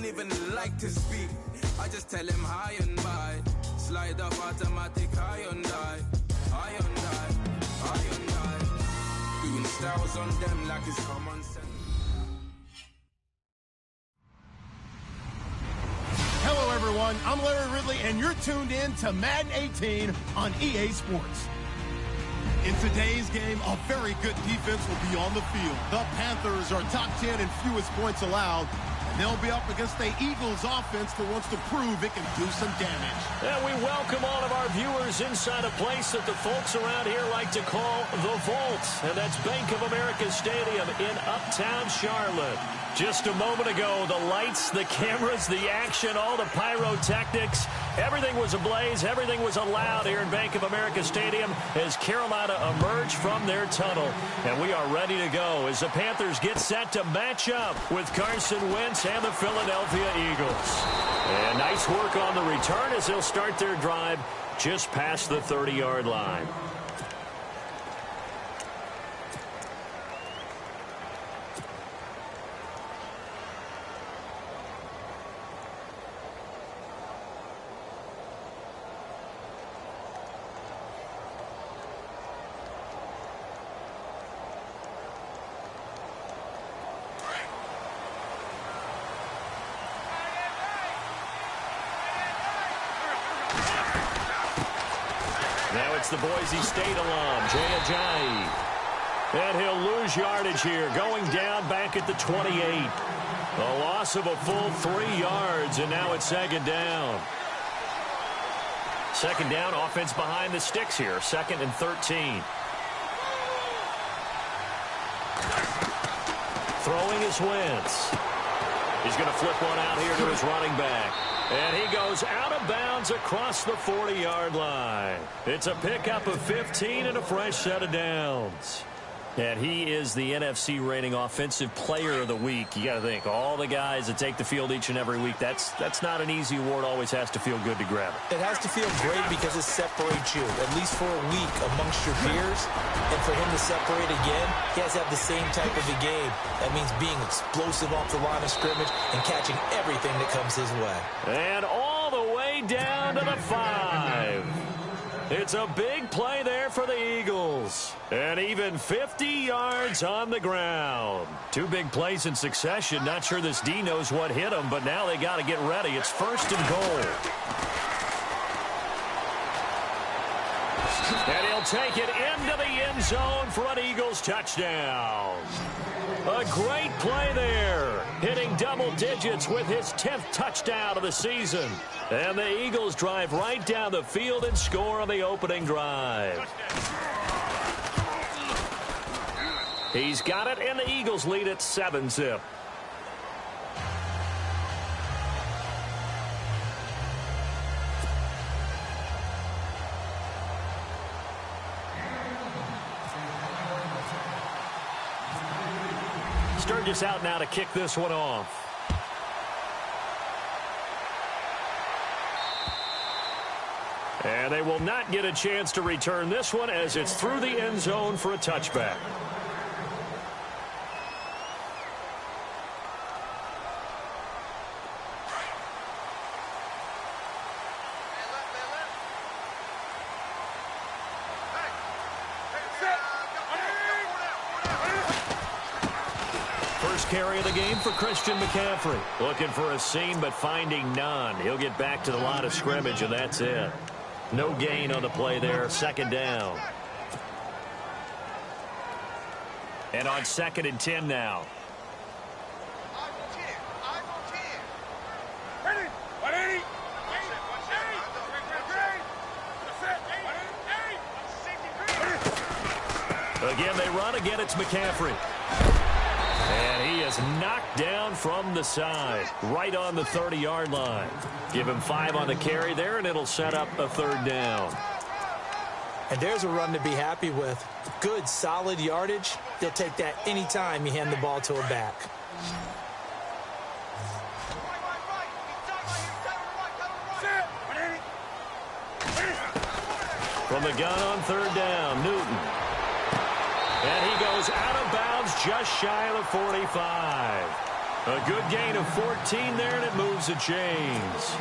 don't even like to speak. I just tell him hi and bye. Slide off automatic, high and die. High and die, high and die. Doing styles on them like it's common sense. Hello, everyone. I'm Larry Ridley, and you're tuned in to Madden 18 on EA Sports. In today's game, a very good defense will be on the field. The Panthers are top 10 in fewest points allowed, and they'll be up against the Eagles offense that wants to prove it can do some damage. And we welcome all of our viewers inside a place that the folks around here like to call the Vault, and that's Bank of America Stadium in Uptown Charlotte. Just a moment ago, the lights, the cameras, the action, all the pyrotechnics, everything was ablaze, everything was allowed here in Bank of America Stadium as Carolina emerged from their tunnel. And we are ready to go as the Panthers get set to match up with Carson Wentz and the Philadelphia Eagles. And nice work on the return as they'll start their drive just past the 30-yard line. Now it's the Boise State alum, Jay Ajayi. And he'll lose yardage here, going down back at the 28. A loss of a full 3 yards, and now it's second down. Second down, offense behind the sticks here, 2nd and 13. Throwing is Wentz. He's going to flip one out here to his running back. And he goes out of bounds across the 40-yard line. It's a pickup of 15 and a fresh set of downs. And he is the NFC reigning offensive player of the week. You got to think, all the guys that take the field each and every week, that's not an easy award. Always has to feel good to grab it. It has to feel great because it separates you, at least for a week, amongst your peers. And for him to separate again, he has to have the same type of a game. That means being explosive off the line of scrimmage and catching everything that comes his way. And all the way down to the 5. It's a big play there for the Eagles. And even 50 yards on the ground. 2 big plays in succession. Not sure this D knows what hit them, but now they got to get ready. It's 1st and goal. And he'll take it into the end zone for an Eagles touchdown. A great play there, hitting double digits with his 10th touchdown of the season. And the Eagles drive right down the field and score on the opening drive. He's got it, and the Eagles lead at 7-zip. Sturgis out now to kick this one off. And they will not get a chance to return this one as it's through the end zone for a touchback. First carry of the game for Christian McCaffrey. Looking for a seam, but finding none. He'll get back to the line of scrimmage, and that's it. No gain on the play there. 2nd down. And on 2nd and 10 now. Again, they run. Again, it's McCaffrey. And he is knocked down from the side, right on the 30-yard line. Give him 5 on the carry there, and it'll set up a 3rd down. And there's a run to be happy with. Good, solid yardage. He'll take that anytime you hand the ball to a back. From the gun on 3rd down, Newton. And he goes out of bounds just shy of the 45. A good gain of 14 there, and it moves the chains.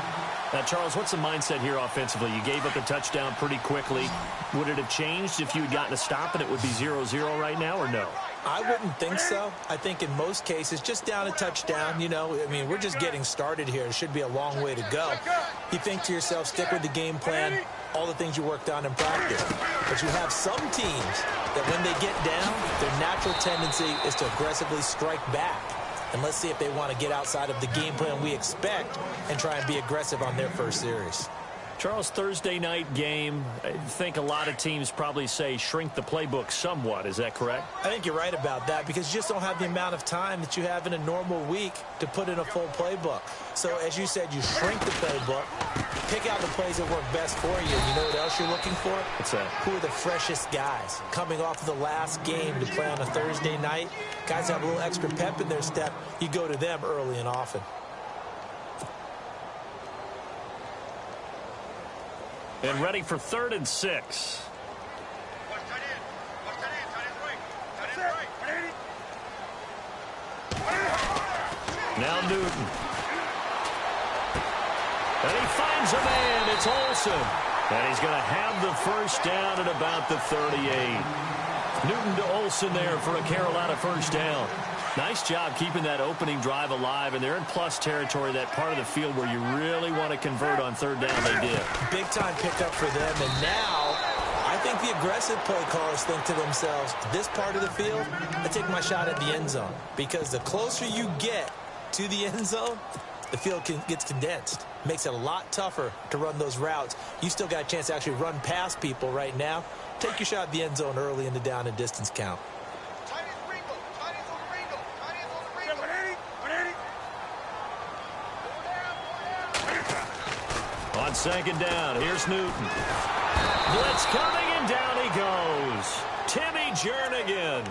Now, Charles, what's the mindset here offensively? You gave up a touchdown pretty quickly. Would it have changed if you had gotten a stop and it would be 0-0 right now, or no? I wouldn't think so. I think in most cases, just down a touchdown, we're just getting started here. It should be a long way to go. You think to yourself, stick with the game plan, all the things you worked on in practice. But you have some teams that when they get down, their natural tendency is to aggressively strike back. And let's see if they want to get outside of the game plan we expect and try and be aggressive on their first series. Charles, Thursday night game, I think a lot of teams probably say shrink the playbook somewhat. Is that correct? I think you're right about that because you just don't have the amount of time that you have in a normal week to put in a full playbook. So as you said, you shrink the playbook, pick out the plays that work best for you. You know what else you're looking for? What's that? Who are the freshest guys coming off of the last game to play on a Thursday night? Guys have a little extra pep in their step. You go to them early and often. And ready for 3rd and 6. Now Newton. And he finds a man. It's Olsen. And he's going to have the first down at about the 38. Newton to Olsen there for a Carolina first down. Nice job keeping that opening drive alive, and they're in plus territory, that part of the field where you really want to convert on 3rd down. They did. Big-time pickup for them, and now I think the aggressive play callers think to themselves, this part of the field, I take my shot at the end zone, because the closer you get to the end zone, the field gets condensed. Makes it a lot tougher to run those routes. You still got a chance to actually run past people right now. Take your shot at the end zone early in the down and distance count. On 2nd down, here's Newton. Blitz coming, and down he goes. Timmy Jernigan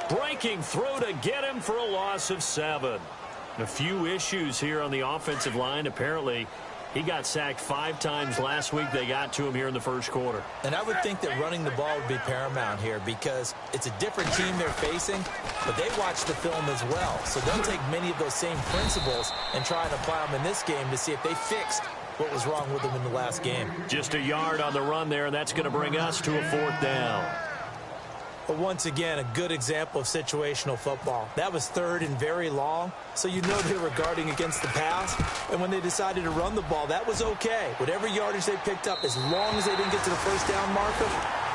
breaking through to get him for a loss of 7. A few issues here on the offensive line. Apparently, he got sacked 5 times last week. They got to him here in the first quarter. And I would think that running the ball would be paramount here because it's a different team they're facing, but they watch the film as well. So they'll take many of those same principles and try and apply them in this game to see if they fixed what was wrong with them in the last game. Just a yard on the run there, and that's going to bring us to a 4th down. But once again, a good example of situational football. That was 3rd and very long, so you know they were guarding against the pass. And when they decided to run the ball, that was okay. Whatever yardage they picked up, as long as they didn't get to the first down marker,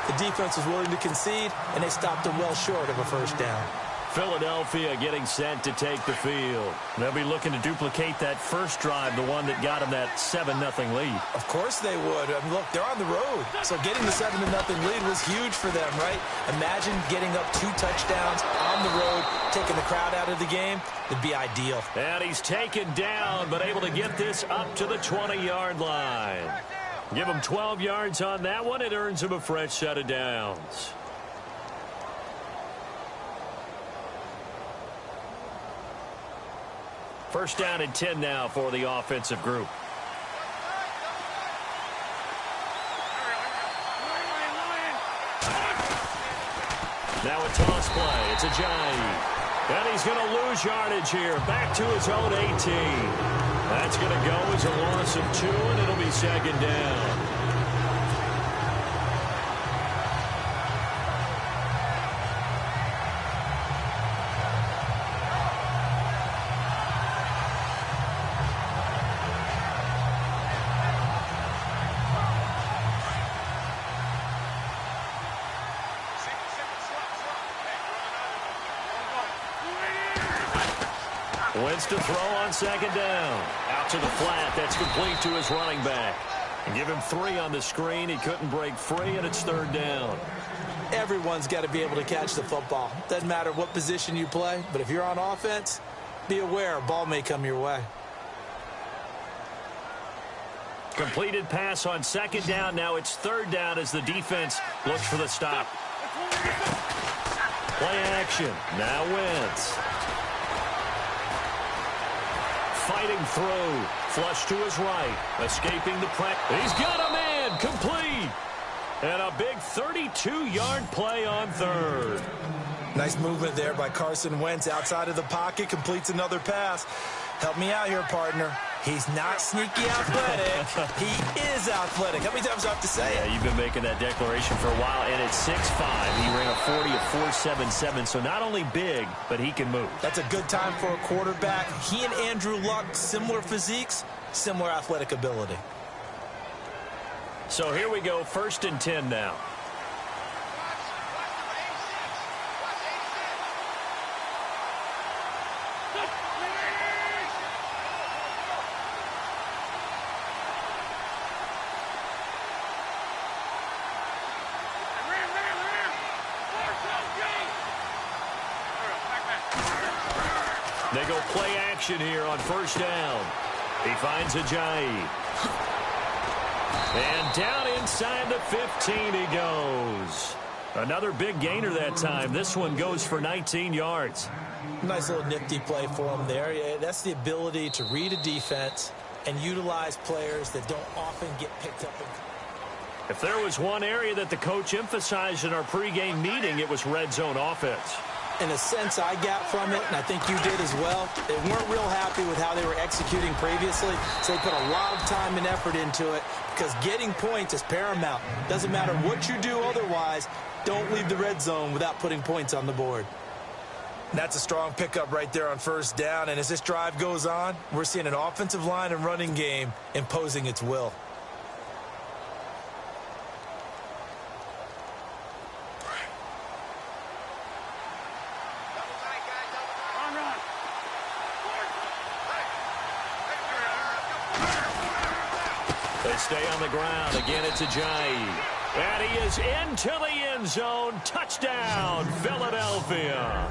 the defense was willing to concede, and they stopped them well short of a first down. Philadelphia getting set to take the field. They'll be looking to duplicate that first drive, the one that got them that 7-0 lead. Of course they would. I mean, look, they're on the road. So getting the 7-0 lead was huge for them, right? Imagine getting up 2 touchdowns on the road, taking the crowd out of the game. It'd be ideal. And he's taken down, but able to get this up to the 20-yard line. Give him 12 yards on that one. It earns him a fresh set of downs. First down and 10 now for the offensive group. Now a toss play. It's Ajayi. And he's going to lose yardage here. Back to his own 18. That's going to go as a loss of 2, and it'll be 2nd down. Wentz to throw on 2nd down. Out to the flat. That's complete to his running back. And give him 3 on the screen. He couldn't break free, and it's 3rd down. Everyone's got to be able to catch the football. Doesn't matter what position you play, but if you're on offense, be aware a ball may come your way. Completed pass on 2nd down. Now it's 3rd down as the defense looks for the stop. Play action. Now Wentz. Fighting through. Flush to his right. Escaping the press. He's got a man. Complete. And a big 32-yard play on 3rd. Nice movement there by Carson Wentz outside of the pocket, completes another pass. Help me out here, partner. He's not sneaky athletic. He is athletic. How many times do I have to say it? Yeah, you've been making that declaration for a while, and at 6'5", he ran a 40 of 4.77, so not only big, but he can move. That's a good time for a quarterback. He and Andrew Luck, similar physiques, similar athletic ability. So here we go, 1st and 10 now. They go play action here on 1st down. He finds Ajayi. And down inside the 15 he goes. Another big gainer that time. This one goes for 19 yards. Nice little nifty play for him there. Yeah, that's the ability to read a defense and utilize players that don't often get picked up. If there was one area that the coach emphasized in our pregame meeting, it was red zone offense. In a sense, I got from it, and I think you did as well, they weren't real happy with how they were executing previously, so they put a lot of time and effort into it because getting points is paramount. Doesn't matter what you do otherwise, don't leave the red zone without putting points on the board. That's a strong pickup right there on 1st down, and as this drive goes on, we're seeing an offensive line and running game imposing its will. They stay on the ground. Again, it's Ajayi. And he is into the end zone. Touchdown, Philadelphia.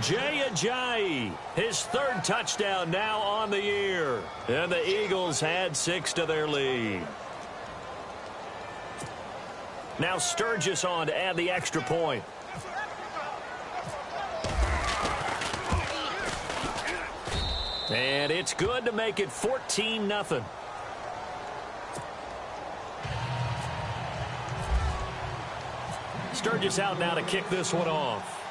Jay Ajayi, his 3rd touchdown now on the year. And the Eagles had 6 to their lead. Now Sturgis on to add the extra point. And it's good to make it 14-0. Sturgis out now to kick this one off.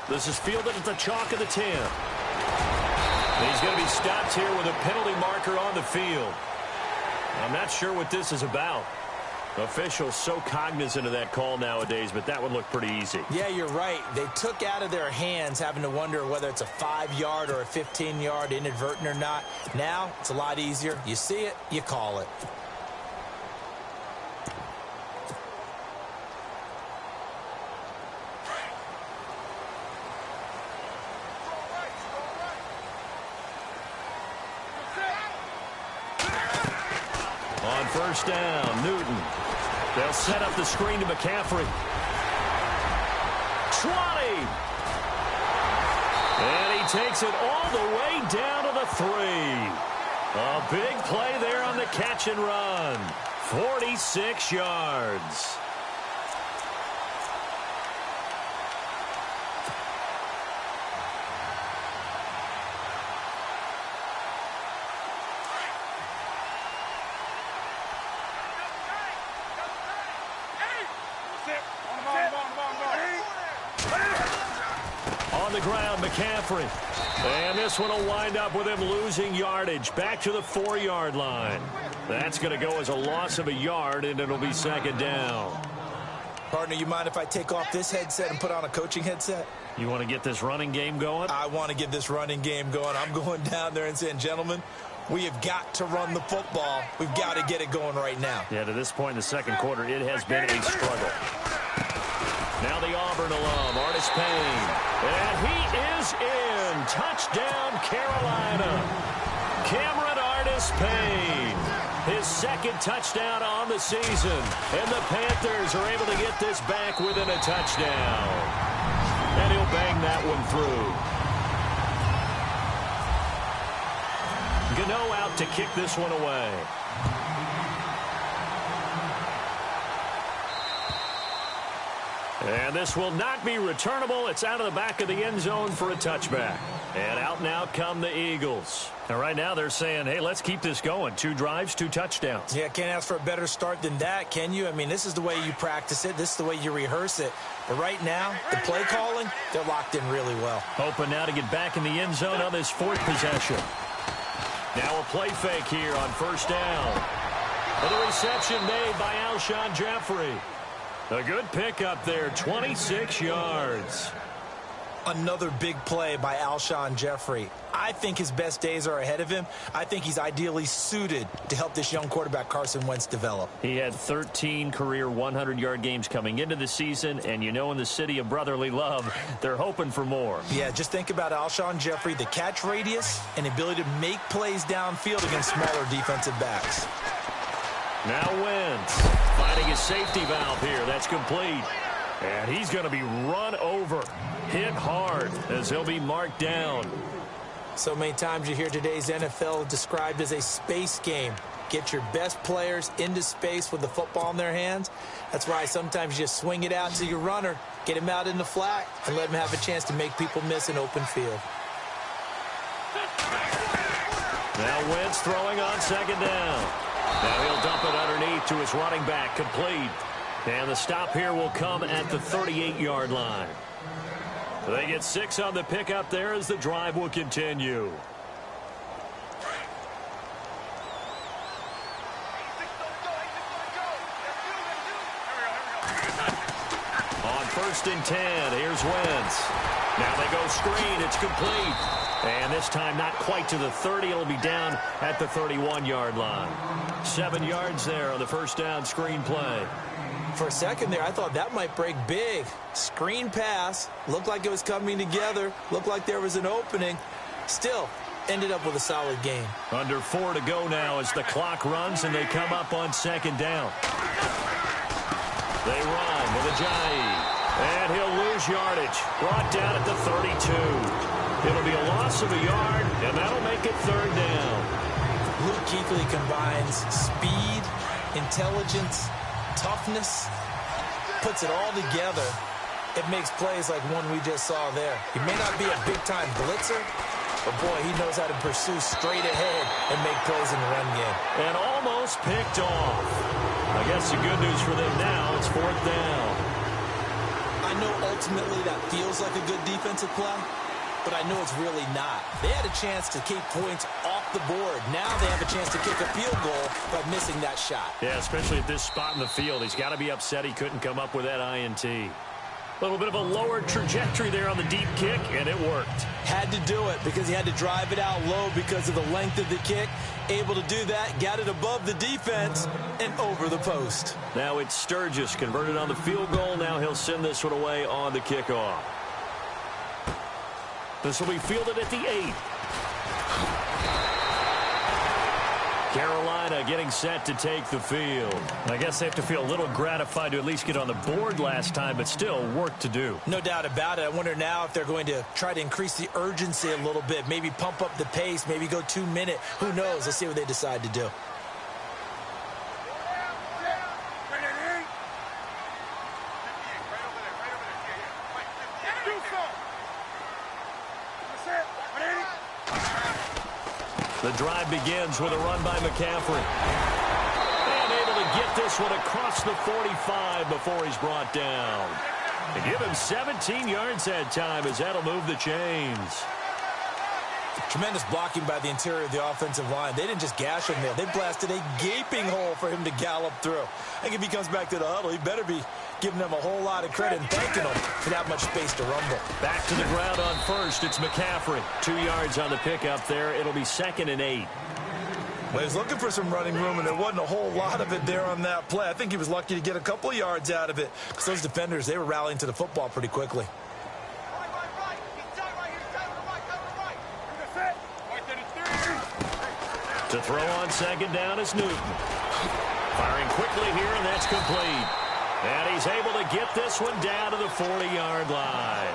This is fielded at the chalk of the 10. He's going to be stopped here with a penalty marker on the field. I'm not sure what this is about. Officials so cognizant of that call nowadays, but that would look pretty easy. Yeah, you're right. They took out of their hands having to wonder whether it's a 5-yard or a 15-yard inadvertent or not. Now, it's a lot easier. You see it, you call it. On 1st down, Newton. They'll set up the screen to McCaffrey. 20. And he takes it all the way down to the 3. A big play there on the catch and run. 46 yards. On the ground, McCaffrey. And this one will wind up with him losing yardage back to the 4-yard line. That's going to go as a loss of a yard, and it'll be 2nd down. Partner, you mind if I take off this headset and put on a coaching headset? You want to get this running game going? I want to get this running game going. I'm going down there and saying, gentlemen, we have got to run the football. We've got to get it going right now. Yeah, to this point in the 2nd quarter, it has been a struggle. Now the Auburn alum, Artis Payne. And he is in. Touchdown, Carolina. Cameron Artis Payne. His 2nd touchdown on the season. And the Panthers are able to get this back within a touchdown. And he'll bang that one through. Gano out to kick this one away. And this will not be returnable. It's out of the back of the end zone for a touchback. And out now come the Eagles. And right now they're saying, hey, let's keep this going. 2 drives, 2 touchdowns. Yeah, can't ask for a better start than that, can you? I mean, this is the way you practice it. This is the way you rehearse it. But right now, the play calling, they're locked in really well. Hoping now to get back in the end zone on this 4th possession. Now a play fake here on 1st down. And the reception made by Alshon Jeffrey. A good pickup there, 26 yards. Another big play by Alshon Jeffrey. I think his best days are ahead of him. I think he's ideally suited to help this young quarterback Carson Wentz develop. He had 13 career 100-yard games coming into the season, and you know in the city of brotherly love, they're hoping for more. Yeah, just think about Alshon Jeffrey, the catch radius and the ability to make plays downfield against smaller defensive backs. Now Wentz finding his safety valve here. That's complete. And he's going to be run over, hit hard as he'll be marked down. So many times you hear today's NFL described as a space game. Get your best players into space with the football in their hands. That's why sometimes you just swing it out to your runner, get him out in the flat, and let him have a chance to make people miss an open field. Now Wentz throwing on 2nd down. Now he'll dump it underneath to his running back, complete. And the stop here will come at the 38-yard line. They get 6 on the pickup there as the drive will continue. On 1st and 10, here's Wentz. Now they go screen. It's complete. And this time not quite to the 30. It'll be down at the 31-yard line. 7 yards there on the 1st down screen play. For a second there, I thought that might break big. Screen pass. Looked like it was coming together. Looked like there was an opening. Still, ended up with a solid game. Under 4 to go now as the clock runs and they come up on 2nd down. They run with Ajayi. And he'll lose yardage. Brought down at the 32. It'll be a loss of a yard, and that'll make it 3rd down. Luke Kuechly combines speed, intelligence, toughness, puts it all together. It makes plays like one we just saw there. He may not be a big-time blitzer, but boy, he knows how to pursue straight ahead and make plays in the run game. And almost picked off. I guess the good news for them now, it's 4th down. I know ultimately that feels like a good defensive play, but I know it's really not. They had a chance to keep points off the board. Now they have a chance to kick a field goal by missing that shot. Yeah, especially at this spot in the field. He's got to be upset he couldn't come up with that INT. A little bit of a lower trajectory there on the deep kick, and it worked. Had to do it because he had to drive it out low because of the length of the kick. Able to do that, got it above the defense and over the post. Now it's Sturgis converted on the field goal. Now he'll send this one away on the kickoff. This will be fielded at the 8. Carolina getting set to take the field. I guess they have to feel a little gratified to at least get on the board last time, but still work to do. No doubt about it. I wonder now if they're going to try to increase the urgency a little bit, maybe pump up the pace, maybe go 2-minute. Who knows? Let's see what they decide to do. The drive begins with a run by McCaffrey. And able to get this one across the 45 before he's brought down. They give him 17 yards that time as that'll move the chains. Tremendous blocking by the interior of the offensive line. They didn't just gash him there. They blasted a gaping hole for him to gallop through. I think if he comes back to the huddle, he better be giving them a whole lot of credit and thanking them for that much space to rumble. Back to the ground on 1st. It's McCaffrey. 2 yards on the pickup there. It'll be 2nd and 8. Well, he was looking for some running room, and there wasn't a whole lot of it there on that play. I think he was lucky to get a couple of yards out of it because those defenders, they were rallying to the football pretty quickly. To throw on 2nd down is Newton. Firing quickly here, and that's complete. And he's able to get this one down to the 40-yard line.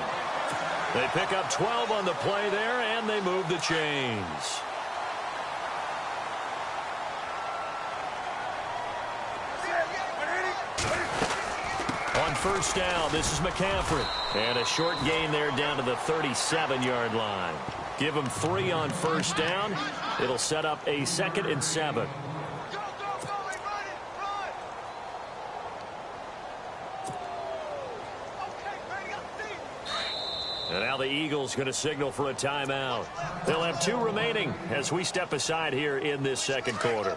They pick up 12 on the play there, and they move the chains. On first down. This is McCaffrey. And a short gain there down to the 37-yard line. Give him 3 on first down. It'll set up a 2nd and 7. And now the Eagles going to signal for a timeout. They'll have 2 remaining as we step aside here in this second quarter.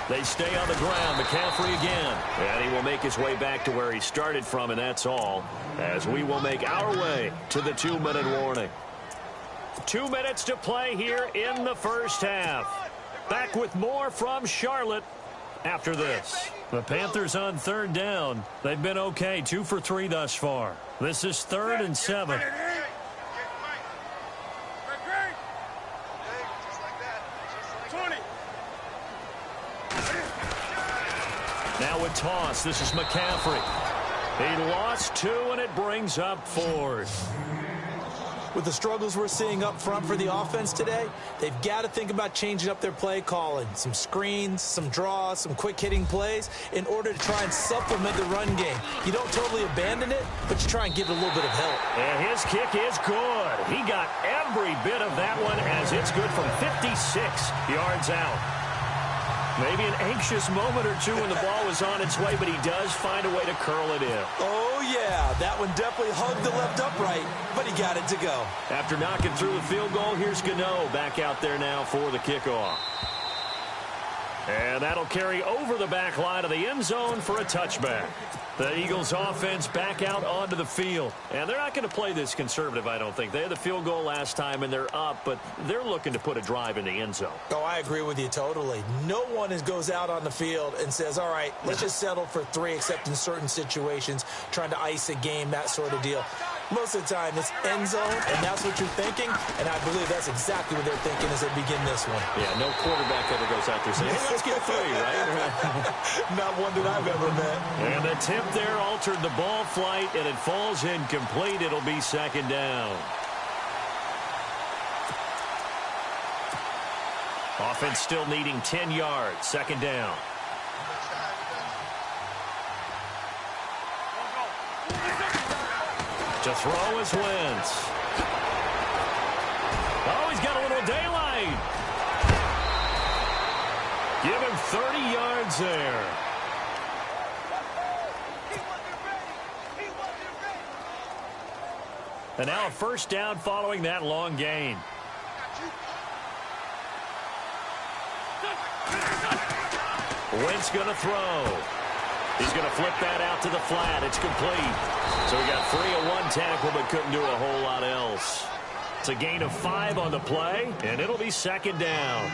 They stay on the ground. McCaffrey again. And he will make his way back to where he started from, and that's all. As we will make our way to the 2-minute warning. 2 minutes to play here in the first half. Back with more from Charlotte after this. The Panthers on 3rd down. They've been okay. 2 for 3 thus far. This is 3rd and 7. Now with toss, this is McCaffrey. He lost 2, and it brings up 4th. With the struggles we're seeing up front for the offense today, they've got to think about changing up their play calling. Some screens, some draws, some quick-hitting plays in order to try and supplement the run game. You don't totally abandon it, but you try and give it a little bit of help. And his kick is good. He got every bit of that one as it's good from 56 yards out. Maybe an anxious moment or two when the ball was on its way, but he does find a way to curl it in. Oh, yeah. That one definitely hugged the left upright, but he got it to go. After knocking through the field goal, here's Gano back out there now for the kickoff. And that'll carry over the back line of the end zone for a touchback. The Eagles offense back out onto the field. And they're not going to play this conservative, I don't think. They had the field goal last time, and they're up, but they're looking to put a drive in the end zone. Oh, I agree with you totally. No one goes out on the field and says, all right, let's just settle for 3, except in certain situations, trying to ice a game, that sort of deal. Most of the time, it's end zone, and that's what you're thinking, and I believe that's exactly what they're thinking as they begin this one. Yeah, no quarterback ever goes out there saying, hey, let's get 3, right? Not one that I've ever met. And the tip there altered the ball flight, and it falls incomplete. It'll be 2nd down. Offense still needing 10 yards. 2nd down. To throw is Wentz. Oh, he's got a little daylight. Give him 30 yards there. And now a first down following that long gain. Wentz going to throw. He's going to flip that out to the flat. It's complete. So he got 3 on 1 tackle, but couldn't do a whole lot else. It's a gain of 5 on the play, and it'll be 2nd down.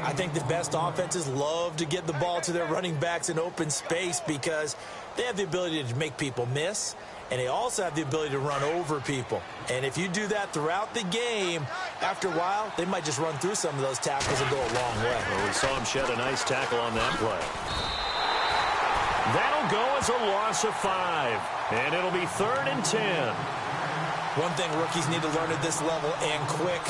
I think the best offenses love to get the ball to their running backs in open space because they have the ability to make people miss, and they also have the ability to run over people. And if you do that throughout the game, after a while, they might just run through some of those tackles and go a long way. Well, we saw him shed a nice tackle on that play. That'll go as a loss of 5, and it'll be 3rd and 10. One thing rookies need to learn at this level, and quick,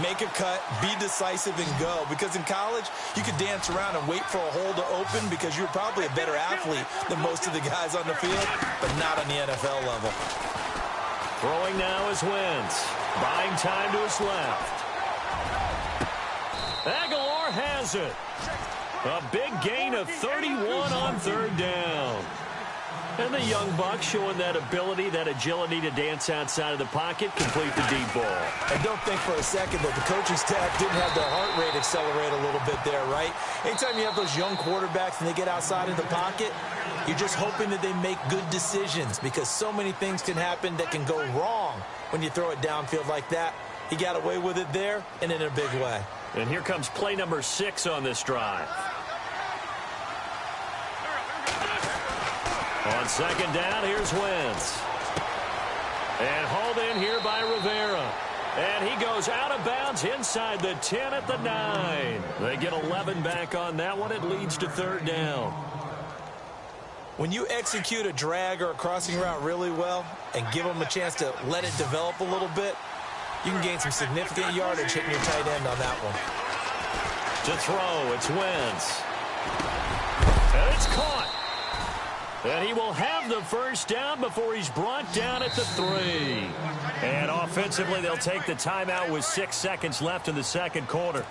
make a cut, be decisive, and go. Because in college, you could dance around and wait for a hole to open because you're probably a better athlete than most of the guys on the field, but not on the NFL level. Throwing now is Wentz. Buying time to his left. Aguilar has it. A big gain of 31 on 3rd down. And the young buck showing that ability, that agility to dance outside of the pocket, complete the deep ball. And don't think for a second that the coaching staff didn't have their heart rate accelerate a little bit there, right? Anytime you have those young quarterbacks and they get outside of the pocket, you're just hoping that they make good decisions because so many things can happen that can go wrong when you throw it downfield like that. He got away with it there and in a big way. And here comes play number 6 on this drive. On 2nd down, here's Wentz. And hauled in here by Rivera. And he goes out of bounds inside the 10 at the 9. They get 11 back on that one. It leads to 3rd down. When you execute a drag or a crossing route really well and give them a chance to let it develop a little bit, You can gain some significant yardage hitting your tight end on that one. To throw, it's Wentz. And it's caught. And he will have the first down before he's brought down at the 3. And offensively, they'll take the timeout with 6 seconds left in the second quarter.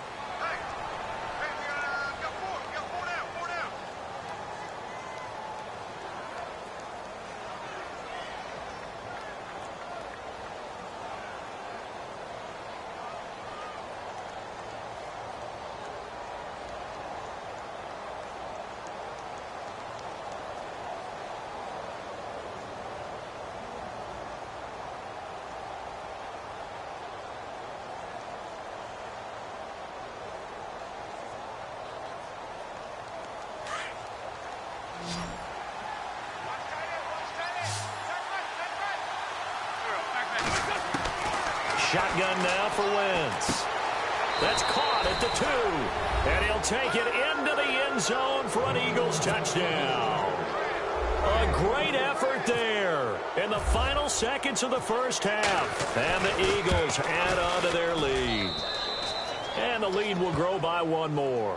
Shotgun now for Wentz. That's caught at the 2. And he'll take it into the end zone for an Eagles touchdown. A great effort there in the final seconds of the first half. And the Eagles add on to their lead. And the lead will grow by 1 more.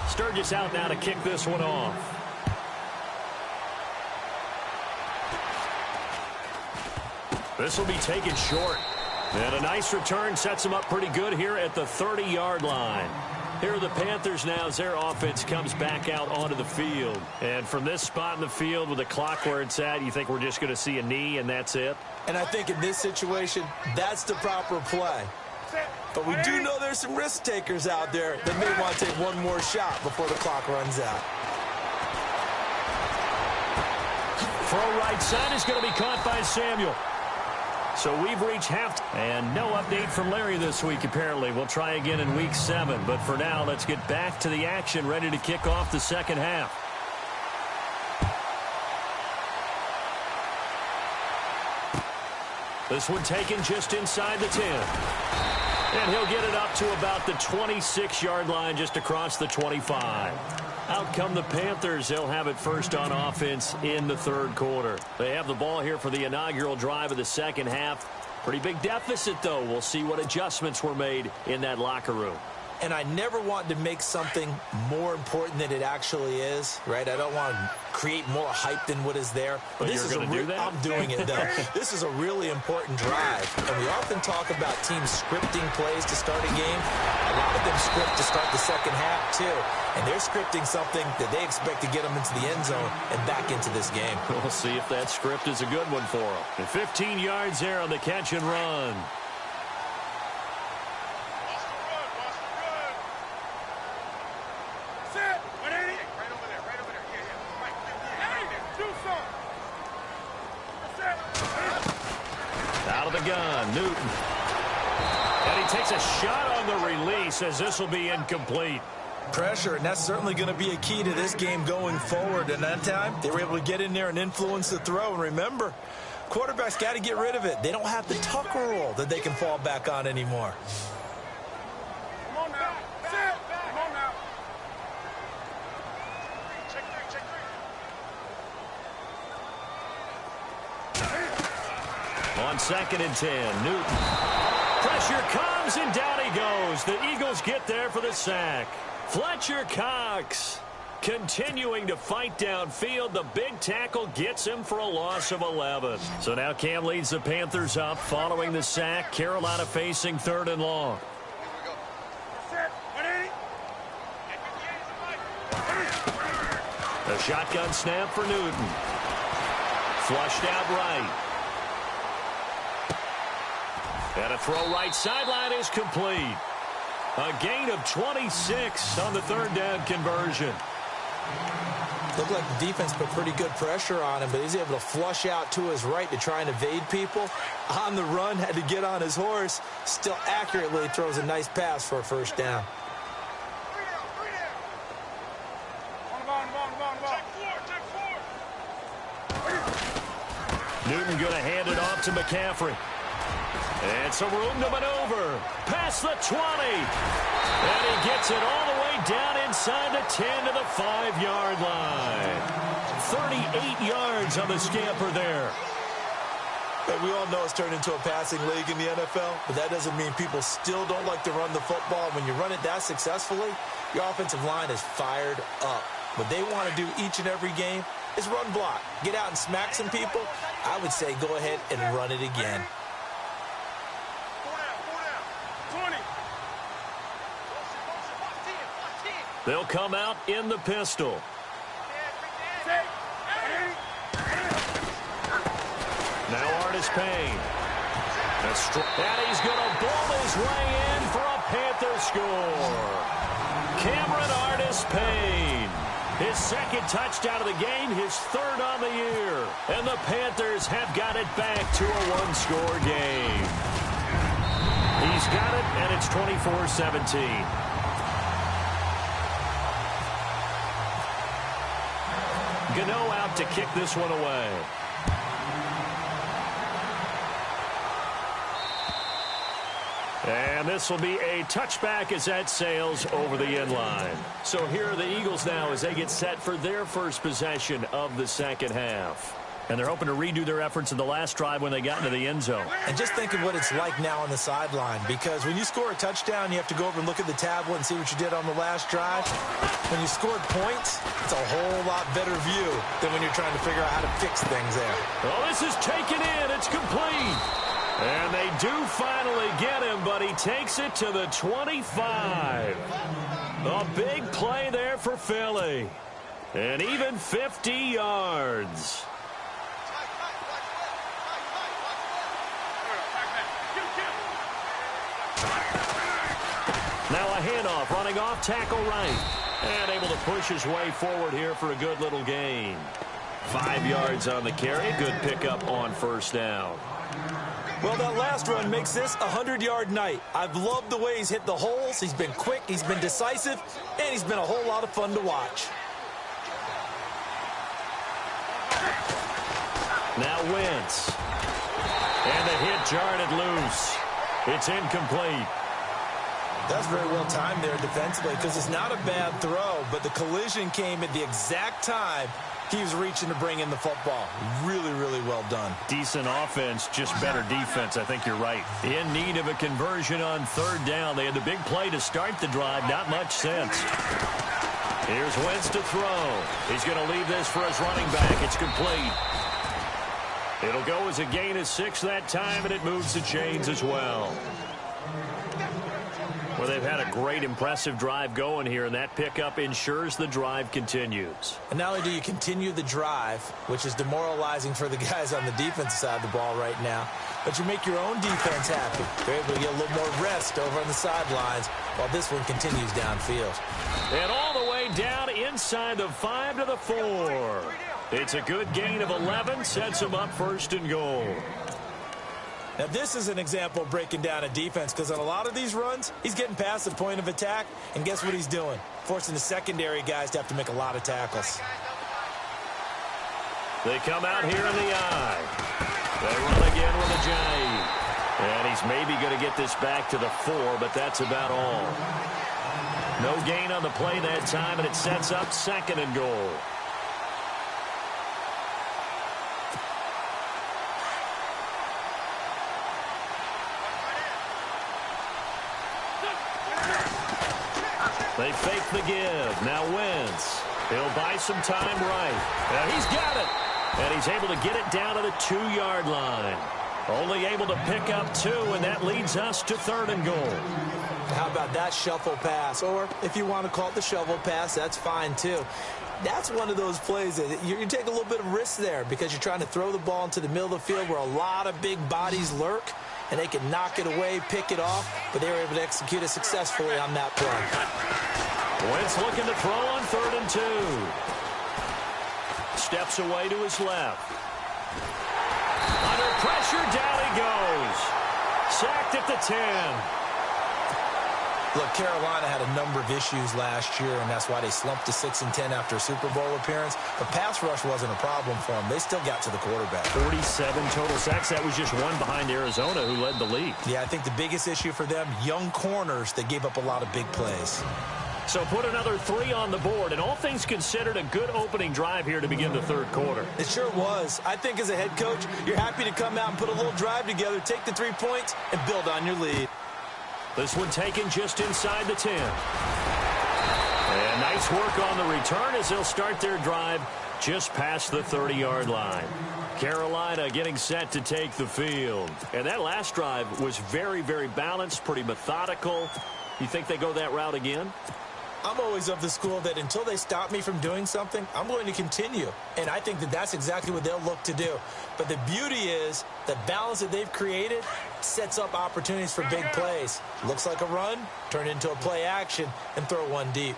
Sturgis out now to kick this one off. This will be taken short. And a nice return sets them up pretty good here at the 30-yard line. Here are the Panthers now as their offense comes back out onto the field. And from this spot in the field with the clock where it's at, you think we're just going to see a knee and that's it? And I think in this situation, that's the proper play. But we do know there's some risk takers out there that may want to take one more shot before the clock runs out. Throw right side is going to be caught by Samuel. So we've reached half. And no update from Larry this week, apparently. We'll try again in week 7. But for now, let's get back to the action, ready to kick off the second half. This one taken just inside the 10. And he'll get it up to about the 26-yard line, just across the 25. Out come the Panthers. They'll have it first on offense in the third quarter. They have the ball here for the inaugural drive of the second half. Pretty big deficit, though. We'll see what adjustments were made in that locker room. And I never want to make something more important than it actually is, right? I don't want to create more hype than what is there. But this is do that? I'm doing it, though. This is a really important drive. And we often talk about teams scripting plays to start a game. A lot of them script to start the second half, too. And they're scripting something that they expect to get them into the end zone and back into this game. We'll see if that script is a good one for them. And 15 yards there on the catch and run. Out of the gun, Newton. And he takes a shot on the release as this will be incomplete. Pressure, and that's certainly going to be a key to this game going forward. And that time, they were able to get in there and influence the throw. And remember, quarterbacks got to get rid of it. They don't have the tucker roll that they can fall back on anymore. Come on now. Sit. Come on now. Check three. On 2nd and 10, Newton. Pressure comes, and down he goes. The Eagles get there for the sack. Fletcher Cox continuing to fight downfield. The big tackle gets him for a loss of 11. So now Cam leads the Panthers up following the sack. Carolina facing 3rd and long. A shotgun snap for Newton. Flushed out right. And a throw right sideline is complete. A gain of 26 on the 3rd down conversion. Looked like the defense put pretty good pressure on him, but he's able to flush out to his right to try and evade people. On the run, had to get on his horse. Still accurately throws a nice pass for a first down. Newton going to hand it off to McCaffrey. And some room to maneuver. Past the 20. And he gets it all the way way down inside the 10 to the 5-yard line. 38 yards on the scamper there. And we all know it's turned into a passing league in the NFL, but that doesn't mean people still don't like to run the football. When you run it that successfully, your offensive line is fired up. What they want to do each and every game is run block. Get out and smack some people. I would say go ahead and run it again. 20. They'll come out in the pistol. Now Artis Payne. And he's going to ball his way in for a Panther score. Cameron Artis Payne. His second touchdown of the game, his third on the year. And the Panthers have got it back to a one-score game. He's got it, and it's 24-17. Gano out to kick this one away. And this will be a touchback as that sails over the end line. So here are the Eagles now as they get set for their first possession of the second half. And they're hoping to redo their efforts in the last drive when they got into the end zone. And just think of what it's like now on the sideline, because when you score a touchdown, you have to go over and look at the tablet and see what you did on the last drive. When you scored points, it's a whole lot better view than when you're trying to figure out how to fix things there. Oh, this is taken in. It's complete. And they do finally get him, but he takes it to the 25. A big play there for Philly. And even 50 yards. Now a handoff, running off tackle right. And able to push his way forward here for a good little gain. 5 yards on the carry. Good pickup on first down. Well, that last run makes this a 100-yard night. I've loved the way he's hit the holes. He's been quick, he's been decisive, and he's been a whole lot of fun to watch. Now Wentz. And the hit jarred it loose. It's incomplete. That's very well timed there defensively, because it's not a bad throw, but the collision came at the exact time he was reaching to bring in the football. Really, really well done. Decent offense, just better defense. I think you're right. In need of a conversion on third down. They had the big play to start the drive. Not much sense. Here's Wentz to throw. He's going to leave this for his running back. It's complete. It'll go as a gain of 6 that time, and it moves the chains as well. Well, they've had a great, impressive drive going here, and that pickup ensures the drive continues. And not only do you continue the drive, which is demoralizing for the guys on the defensive side of the ball right now, but you make your own defense happy. They're able to get a little more rest over on the sidelines while this one continues downfield. And all the way down inside the 5 to the 4. It's a good gain of 11, sets him up first and goal. Now, this is an example of breaking down a defense, because on a lot of these runs, he's getting past the point of attack, and guess what he's doing? Forcing the secondary guys to have to make a lot of tackles. They come out here in the eye. They run again with a jive. And he's maybe going to get this back to the 4, but that's about all. No gain on the play that time, and it sets up second and goal. They fake the give. Now Wentz. He'll buy some time right. And he's got it. And he's able to get it down to the 2-yard line. Only able to pick up 2, and that leads us to third and goal. How about that shuffle pass? Or if you want to call it the shovel pass, that's fine too. That's one of those plays that you take a little bit of risk there, because you're trying to throw the ball into the middle of the field where a lot of big bodies lurk, and they can knock it away, pick it off, but they were able to execute it successfully on that play. Wentz looking to throw on 3rd and 2. Steps away to his left. Under pressure, down he goes. Sacked at the 10. Look, Carolina had a number of issues last year, and that's why they slumped to 6-10 after a Super Bowl appearance. But pass rush wasn't a problem for them. They still got to the quarterback. 47 total sacks. That was just one behind Arizona, who led the league. Yeah, I think the biggest issue for them, young corners that gave up a lot of big plays. So put another 3 on the board, and all things considered, a good opening drive here to begin the third quarter. It sure was. I think as a head coach, you're happy to come out and put a little drive together, take the 3 points, and build on your lead. This one taken just inside the 10. And nice work on the return as they'll start their drive just past the 30-yard line. Carolina getting set to take the field. And that last drive was very, very balanced, pretty methodical. You think they go that route again? I'm always of the school that until they stop me from doing something, I'm going to continue. And I think that that's exactly what they'll look to do. But the beauty is the balance that they've created sets up opportunities for big plays. Looks like a run, turn it into a play action, and throw one deep.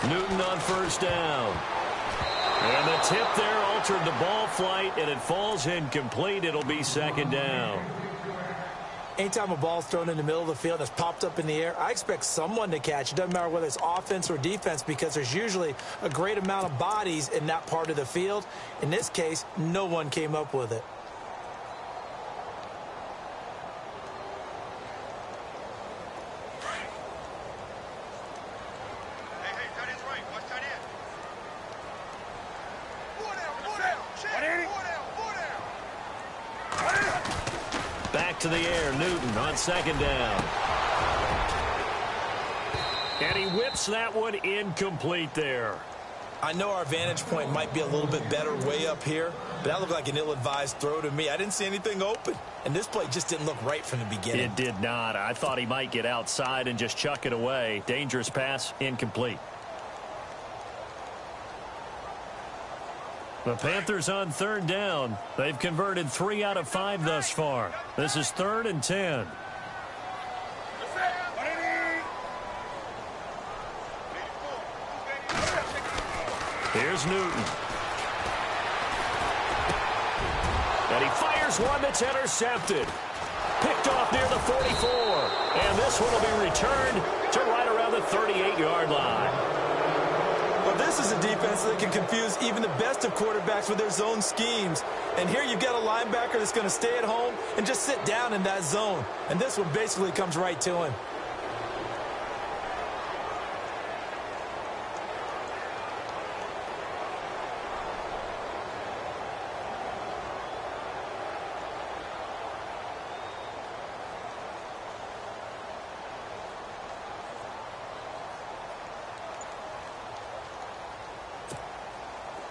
Newton on first down. And the tip there altered the ball flight, and it falls incomplete. It'll be second down. Anytime a ball's thrown in the middle of the field that's popped up in the air, I expect someone to catch. It doesn't matter whether it's offense or defense because there's usually a great amount of bodies in that part of the field. In this case, no one came up with it. Back to the air, Newton on second down. And he whips that one incomplete there. I know our vantage point might be a little bit better way up here, but that looked like an ill-advised throw to me. I didn't see anything open, and this play just didn't look right from the beginning. It did not. I thought he might get outside and just chuck it away. Dangerous pass, incomplete. The Panthers on third down. They've converted 3 out of 5 thus far. This is 3rd and 10. Here's Newton. And he fires one that's intercepted. Picked off near the 44. And this one will be returned to right around the 38-yard line. Well, this is a defense that can confuse even the best of quarterbacks with their zone schemes. And here you've got a linebacker that's going to stay at home and just sit down in that zone. And this one basically comes right to him.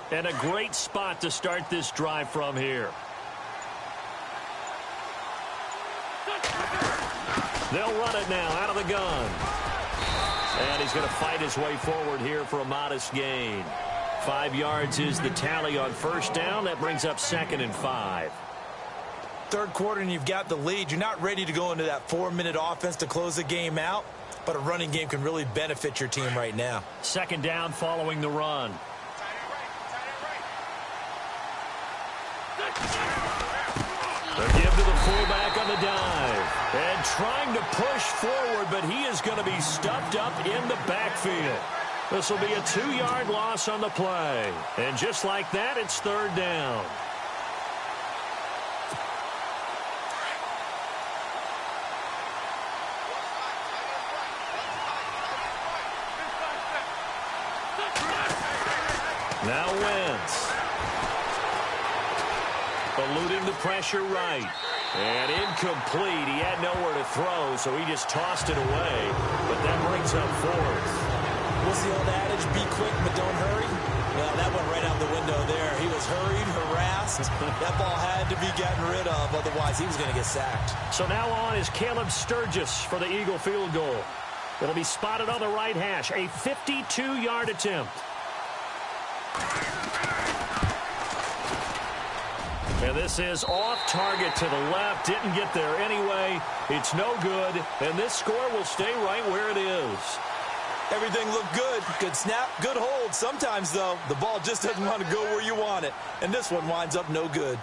And a great spot to start this drive from here. They'll run it now out of the gun. And he's going to fight his way forward here for a modest gain. 5 yards is the tally on first down. That brings up 2nd and 5. Third quarter and you've got the lead. You're not ready to go into that 4-minute offense to close the game out, but a running game can really benefit your team right now. 2nd down following the run. The give to the fullback on the dive. And trying to push forward, but he is going to be stuffed up in the backfield. This will be a 2-yard loss on the play. And just like that, it's 3rd down. Now Wentz. Eluding the pressure right. And incomplete. He had nowhere to throw, so he just tossed it away. But that brings up 4th. What's the old adage? Be quick, but don't hurry. Well, that went right out the window there. He was hurried, harassed. That ball had to be gotten rid of. Otherwise, he was going to get sacked. So now on is Caleb Sturgis for the Eagle field goal. It'll be spotted on the right hash. A 52-yard attempt. And this is off target to the left. Didn't get there anyway. It's no good. And this score will stay right where it is. Everything looked good. Good snap, good hold. Sometimes, though, the ball just doesn't want to go where you want it. And this one winds up no good.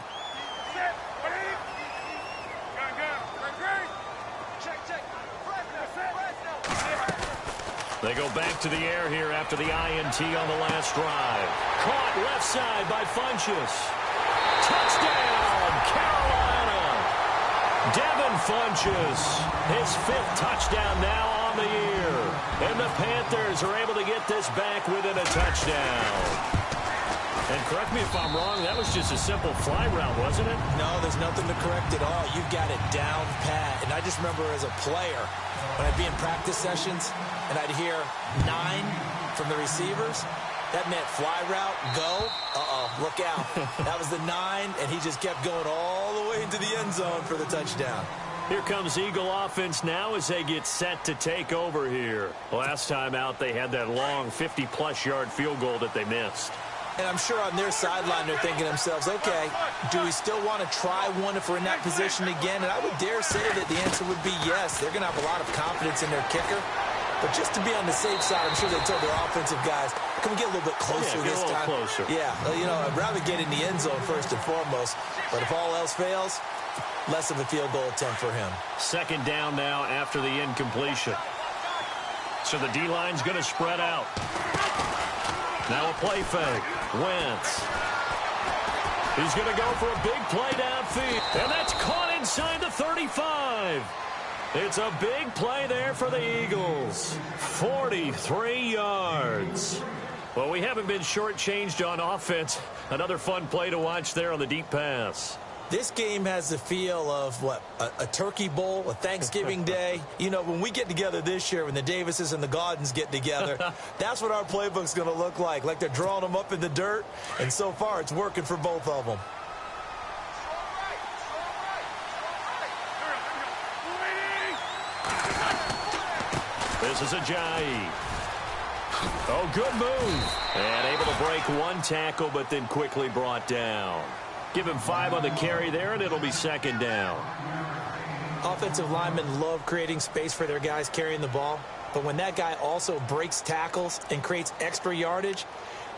They go back to the air here after the INT on the last drive. Caught left side by Funchess. Touchdown, Carolina. Devin Funchess, his 5th touchdown now on the year. And the Panthers are able to get this back within a touchdown. And correct me if I'm wrong, that was just a simple fly route, wasn't it? No, there's nothing to correct at all. You've got it down pat. And I just remember as a player, when I'd be in practice sessions, and I'd hear 9 from the receivers, that meant fly route, go. Look out. That was the 9, and he just kept going all the way into the end zone for the touchdown. Here comes Eagle offense now as they get set to take over here. Last time out, they had that long 50-plus yard field goal that they missed. And I'm sure on their sideline they're thinking to themselves, okay, do we still want to try one if we're in that position again? And I would dare say that the answer would be yes. They're going to have a lot of confidence in their kicker. But just to be on the safe side, I'm sure they told their offensive guys, can we get a little bit closer this time? Closer. Yeah, I'd rather get in the end zone first and foremost. But if all else fails, less of a field goal attempt for him. 2nd down now after the incompletion. So the D-line's going to spread out. Now a play fake. Wentz. He's going to go for a big play downfield. And that's caught inside the 35. It's a big play there for the Eagles. 43 yards. Well, we haven't been shortchanged on offense. Another fun play to watch there on the deep pass. This game has the feel of, a turkey bowl, a Thanksgiving day. When we get together this year, when the Davises and the Gaudens get together, that's what our playbook's going to look like they're drawing them up in the dirt, and so far it's working for both of them. This is Ajayi. Oh, good move. And able to break one tackle, but then quickly brought down. Give him 5 on the carry there, and it'll be 2nd down. Offensive linemen love creating space for their guys carrying the ball, but when that guy also breaks tackles and creates extra yardage,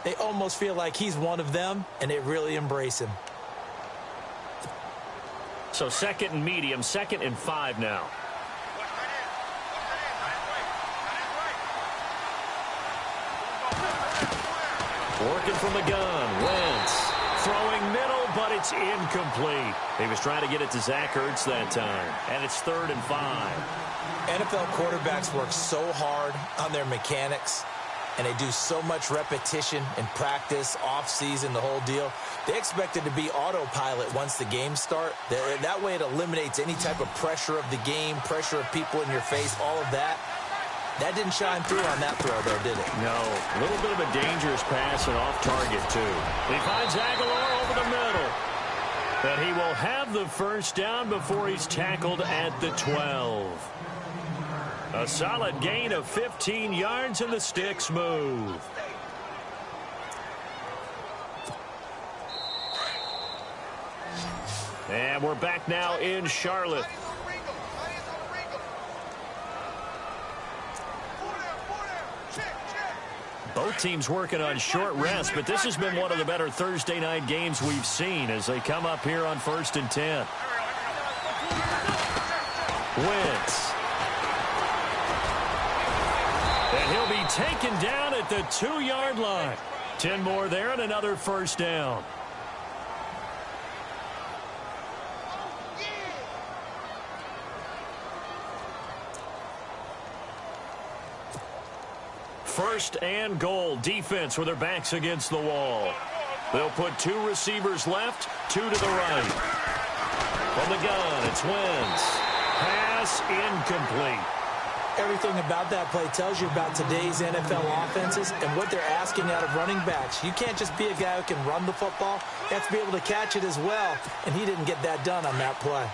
they almost feel like he's one of them, and they really embrace him. So 2nd and medium, 2nd and 5 now. Working from the gun, Wentz. Throwing middle, but it's incomplete. He was trying to get it to Zach Ertz that time. And it's 3rd and 5. NFL quarterbacks work so hard on their mechanics, and they do so much repetition in practice, off-season, the whole deal. They expect it to be autopilot once the games start. That way it eliminates any type of pressure of the game, pressure of people in your face, all of that. That didn't shine through on that throw, though, did it? No. A little bit of a dangerous pass and off target, too. He finds Aguilar over the middle. But he will have the 1st down before he's tackled at the 12. A solid gain of 15 yards, and the sticks move. And we're back now in Charlotte. Both teams working on short rest, but this has been one of the better Thursday night games we've seen as they come up here on 1st and 10. Wentz. And he'll be taken down at the 2-yard line. 10 more there and another 1st down. First and goal. Defense with their backs against the wall. They'll put 2 receivers left, 2 to the right. From the gun, it's Wentz. Pass incomplete. Everything about that play tells you about today's NFL offenses and what they're asking out of running backs. You can't just be a guy who can run the football. You have to be able to catch it as well, and he didn't get that done on that play.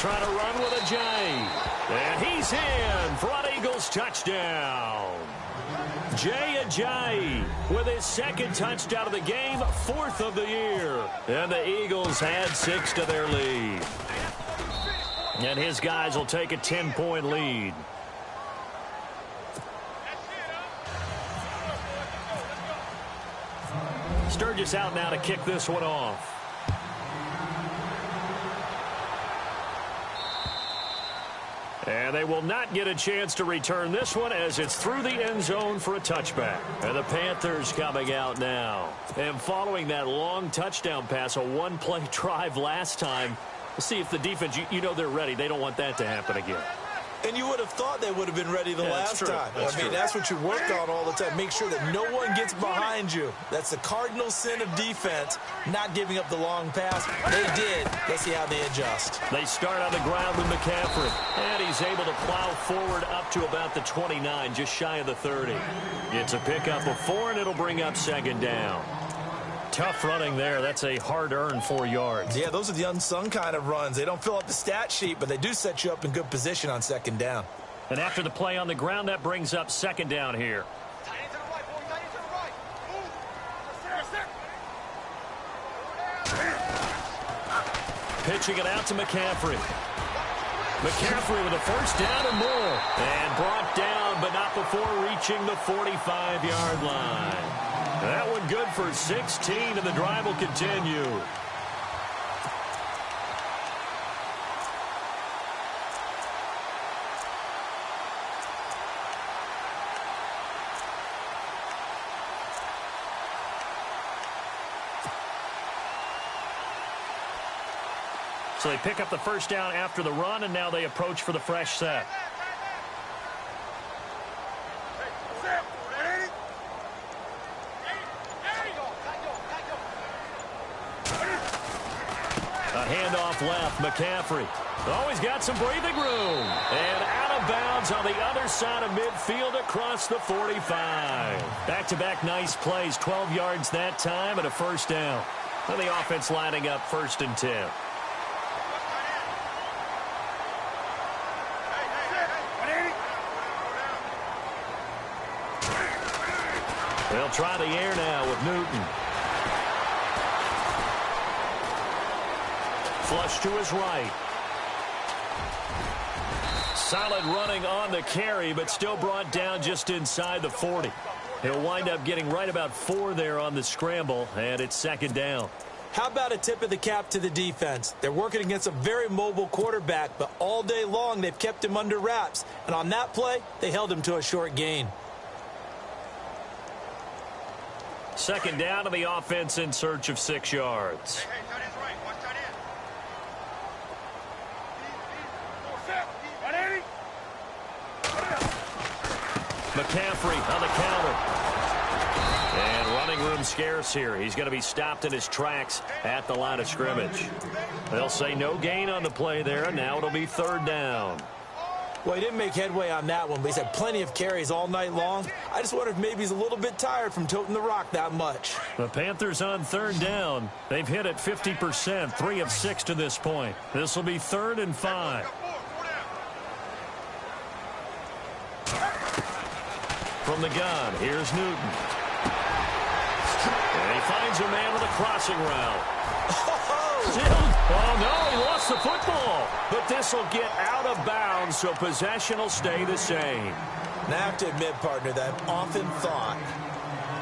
Trying to run with Ajayi. And he's in for an Eagles touchdown. Jay Ajayi with his 2nd touchdown of the game, 4th of the year. And the Eagles had 6 to their lead. And his guys will take a 10-point lead. Sturgis out now to kick this one off. And they will not get a chance to return this one as it's through the end zone for a touchback. And the Panthers coming out now. And following that long touchdown pass, a one-play drive last time, let's see if the defense, you know they're ready. They don't want that to happen again. And you would have thought they would have been ready the last time. That's what you work on all the time. Make sure that no one gets behind you. That's the cardinal sin of defense, not giving up the long pass. They did. Let's see how they adjust. They start on the ground with McCaffrey. And he's able to plow forward up to about the 29, just shy of the 30. It's a pickup of 4, and it'll bring up second down. Tough running there. That's a hard-earned 4 yards. Yeah, those are the unsung kind of runs. They don't fill up the stat sheet, but they do set you up in good position on second down. And after the play on the ground, that brings up second down here. Pitching it out to McCaffrey. McCaffrey with a first down and more. And brought down, but not before reaching the 45-yard line. That one good for 16, and the drive will continue. So they pick up the first down after the run, and now they approach for the fresh set. Handoff left, McCaffrey. Always got some breathing room. And out of bounds on the other side of midfield across the 45. Back-to-back nice plays, 12 yards that time and a first down. And the offense lining up 1st and 10. They'll try the air now with Newton. Flush to his right. Solid running on the carry, but still brought down just inside the 40. He'll wind up getting right about 4 there on the scramble, and it's second down. How about a tip of the cap to the defense? They're working against a very mobile quarterback, but all day long they've kept him under wraps. And on that play, they held him to a short gain. Second down to the offense in search of 6 yards. McCaffrey on the counter. And running room scarce here. He's going to be stopped in his tracks at the line of scrimmage. They'll say no gain on the play there, and now it'll be 3rd down. Well, he didn't make headway on that one, but he's had plenty of carries all night long. I just wonder if maybe he's a little bit tired from toting the rock that much. The Panthers on 3rd down. They've hit it 50%, 3 of 6 to this point. This will be 3rd and 5. From the gun, here's Newton. And he finds a man with a crossing route. Oh, no, he lost the football. But this will get out of bounds, so possession will stay the same. Now, I have to admit, partner, that I've often thought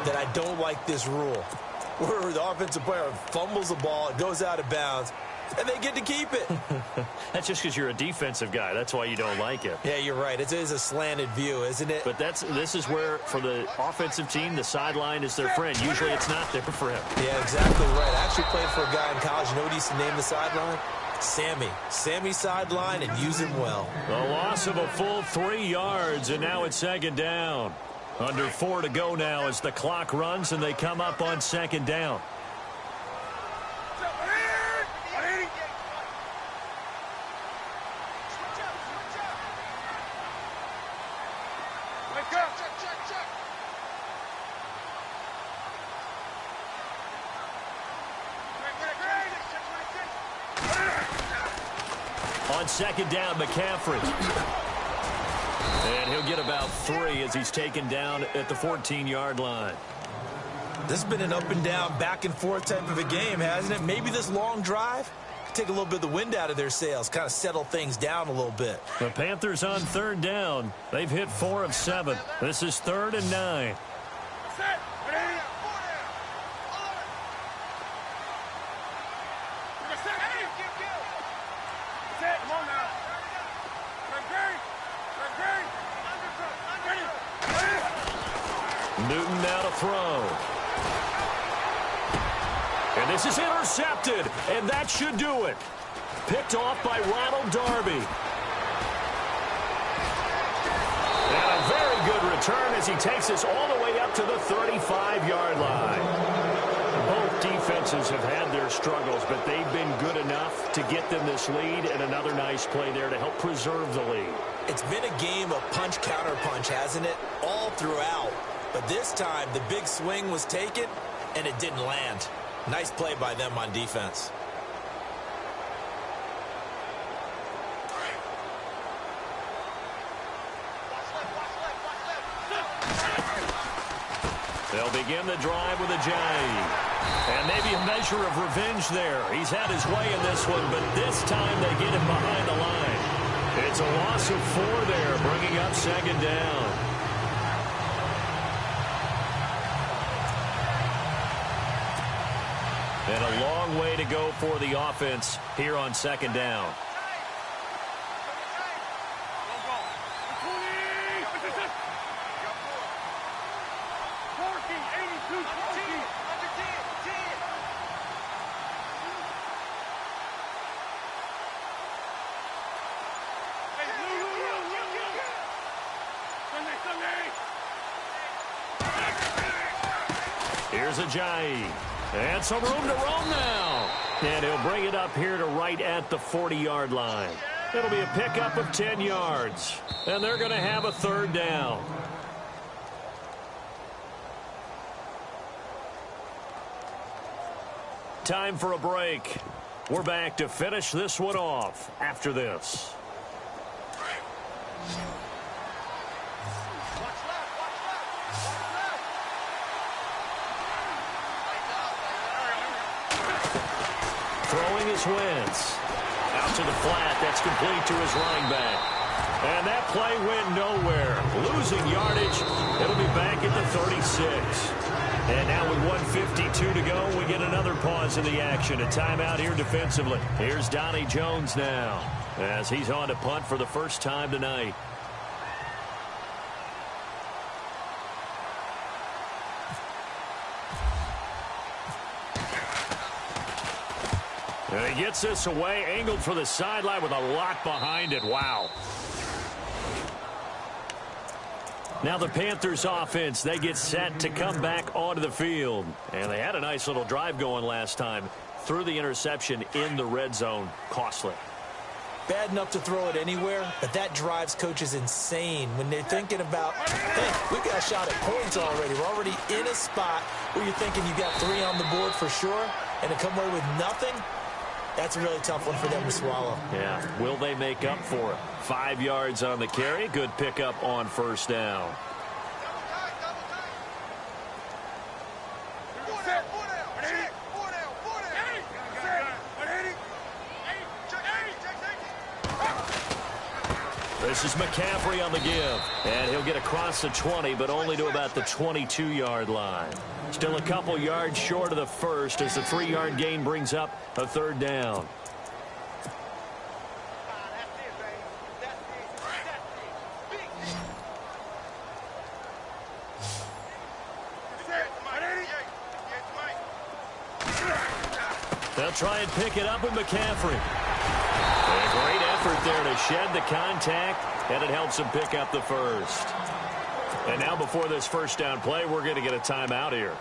that I don't like this rule, where the offensive player fumbles the ball, it goes out of bounds, and they get to keep it. That's just because you're a defensive guy. That's why you don't like it. Yeah, you're right. It is a slanted view, isn't it? But this is where, for the offensive team, the sideline is their friend. Usually it's not there for him. Yeah, exactly right. I actually played for a guy in college. You know what he used to name the sideline? Sammy. Sammy sideline, and use him well. The loss of a full 3 yards, and now it's second down. Under 4 to go now as the clock runs, and they come up on second down. On second down, McCaffrey. And he'll get about 3 as he's taken down at the 14-yard line. This has been an up-and-down, back-and-forth type of a game, hasn't it? Maybe this long drive could take a little bit of the wind out of their sails, kind of settle things down a little bit. The Panthers on 3rd down. They've hit 4 of 7. This is 3rd and 9. Newton now to throw. And this is intercepted, and that should do it. Picked off by Ronald Darby. And a very good return as he takes us all the way up to the 35-yard line. Both defenses have had their struggles, but they've been good enough to get them this lead, and another nice play there to help preserve the lead. It's been a game of punch-counter-punch, hasn't it? All throughout. But this time, the big swing was taken, and it didn't land. Nice play by them on defense. They'll begin the drive with a jive. And maybe a measure of revenge there. He's had his way in this one, but this time they get him behind the line. It's a loss of 4 there, bringing up second down. And a long way to go for the offense here on second down. Here's Ajayi. And some room to roam now. And he'll bring it up here to right at the 40-yard line. It'll be a pickup of 10 yards. And they're going to have a third down. Time for a break. We're back to finish this one off after this. Throwing is Wentz. Out to the flat. That's complete to his running back. And that play went nowhere. Losing yardage. It'll be back at the 36. And now with 1:52 to go, we get another pause in the action. A timeout here defensively. Here's Donnie Jones now as he's on to punt for the first time tonight. And he gets this away, angled for the sideline with a lot behind it. Wow. Now the Panthers offense, they get set to come back onto the field. And they had a nice little drive going last time. Threw the interception in the red zone. Costly. Bad enough to throw it anywhere, but that drives coaches insane when they're thinking about, hey, we got a shot at points already. We're already in a spot where you're thinking you got 3 on the board for sure, and to come away with nothing, that's a really tough one for them to swallow. Yeah, will they make up for it? 5 yards on the carry. Good pickup on first down. This is McCaffrey on the give. And he'll get across the 20, but only to about the 22-yard line. Still a couple yards short of the first as the 3-yard gain brings up a third down. They'll try and pick it up with McCaffrey. A great effort there to shed the contact, and it helps him pick up the first. And now before this first down play, we're going to get a timeout here.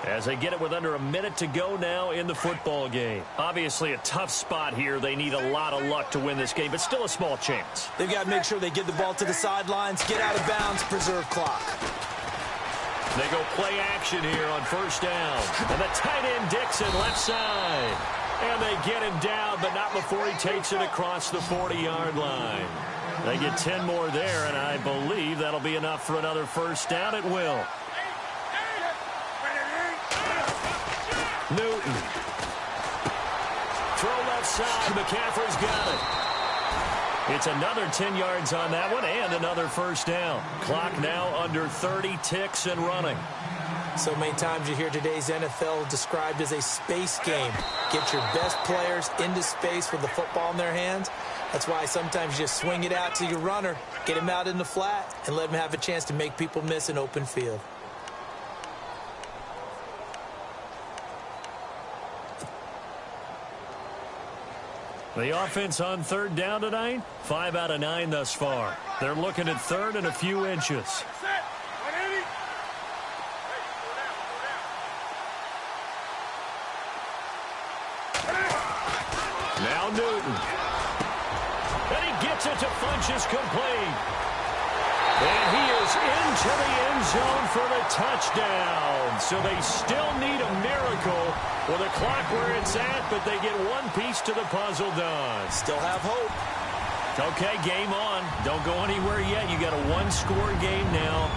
As they get it with under a minute to go now in the football game. Obviously a tough spot here. They need a lot of luck to win this game, but still a small chance. They've got to make sure they get the ball to the sidelines, get out of bounds, preserve clock. They go play action here on first down. And the tight end Dixon left side. And they get him down, but not before he takes it across the 40-yard line. They get 10 more there, and I believe that'll be enough for another first down. It will. Newton. Throw left side. McCaffrey's got it. It's another 10 yards on that one and another first down. Clock now under 30 ticks and running. So many times you hear today's NFL described as a space game. Get your best players into space with the football in their hands. That's why sometimes you just swing it out to your runner, get him out in the flat, and let him have a chance to make people miss an open field. The offense on third down tonight, 5 out of 9 thus far. They're looking at third and a few inches. Set. 180. Now Newton. And he gets it to Funchess complete. And he is into the end zone for the touchdown. So they still need a miracle with a clock where it's at, but they get one piece to the puzzle done. Still have hope. Okay, game on. Don't go anywhere yet. You got a one-score game now.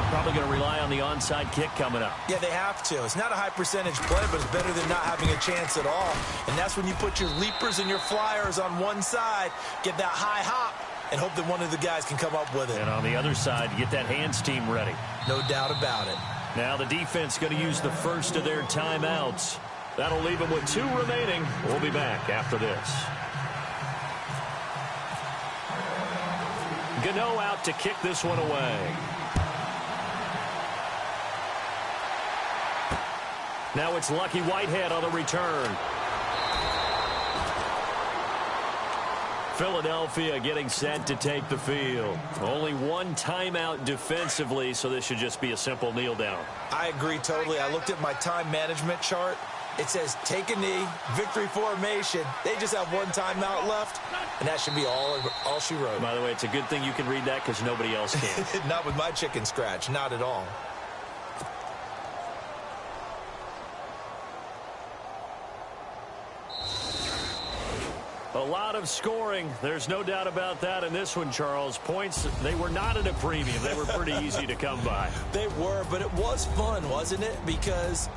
Probably going to rely on the onside kick coming up. Yeah, they have to. It's not a high-percentage play, but it's better than not having a chance at all. And that's when you put your leapers and your flyers on one side, get that high hop, and hope that one of the guys can come up with it. And on the other side, get that hands team ready. No doubt about it. Now the defense going to use the first of their timeouts. That'll leave them with 2 remaining. We'll be back after this. Gano out to kick this one away. Now it's Lucky Whitehead on the return. Philadelphia getting set to take the field. Only one timeout defensively, so this should just be a simple kneel down. I agree totally. I looked at my time management chart. It says take a knee, victory formation. They just have one timeout left, and that should be all she wrote. By the way, it's a good thing you can read that because nobody else can. Not with my chicken scratch. Not at all. A lot of scoring. There's no doubt about that in this one, Charles. Points, they were not at a premium. They were pretty easy to come by. They were, but it was fun, wasn't it? Because